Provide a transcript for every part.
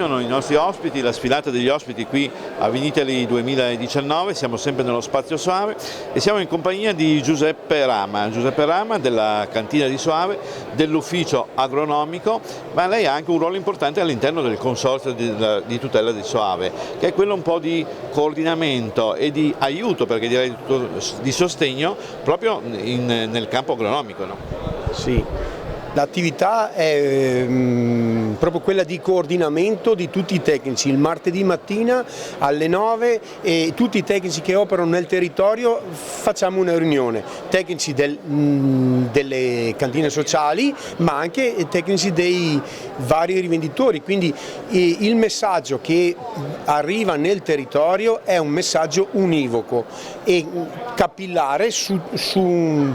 continuano i nostri ospiti, la sfilata degli ospiti qui a Vinitaly 2019, siamo sempre nello Spazio Soave e siamo in compagnia di Giuseppe Rama della cantina di Soave, dell'ufficio agronomico, ma lei ha anche un ruolo importante all'interno del consorzio di tutela di Soave, che è quello un po' di coordinamento e di aiuto, perché direi di sostegno proprio nel campo agronomico. No? Sì. L'attività è proprio quella di coordinamento di tutti i tecnici. Il martedì mattina alle 9 e tutti i tecnici che operano nel territorio facciamo una riunione, tecnici delle cantine sociali ma anche tecnici dei vari rivenditori, quindi il messaggio che arriva nel territorio è un messaggio univoco e capillare su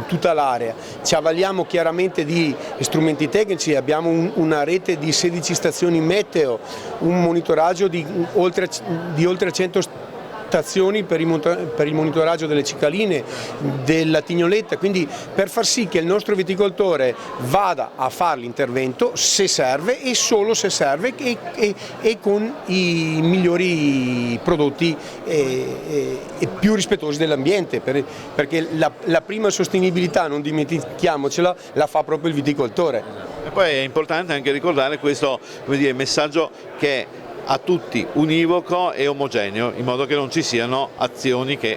tutta l'area. Ci avvaliamo chiaramente di strumenti tecnici, abbiamo una rete di 16 stazioni meteo, un monitoraggio di oltre 100 stazioni per il monitoraggio delle cicaline, della tignoletta, quindi per far sì che il nostro viticoltore vada a fare l'intervento se serve e solo se serve e con i migliori prodotti e più rispettosi dell'ambiente, perché la prima sostenibilità, non dimentichiamocela, la fa proprio il viticoltore. E poi è importante anche ricordare questo messaggio che è a tutti univoco e omogeneo, in modo che non ci siano azioni che...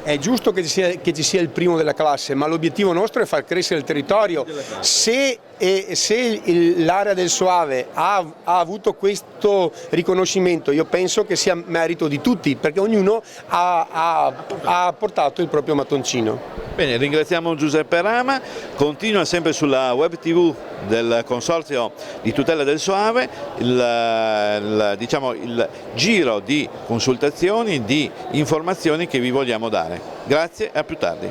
È giusto che ci sia il primo della classe, ma l'obiettivo nostro è far crescere il territorio. Se l'area del Soave ha avuto questo riconoscimento, io penso che sia merito di tutti, perché ognuno ha portato il proprio mattoncino. Bene, ringraziamo Giuseppe Rama, continua sempre sulla web tv del Consorzio di tutela del Soave il giro di consultazioni, di informazioni che vi vogliamo dare. Grazie e a più tardi.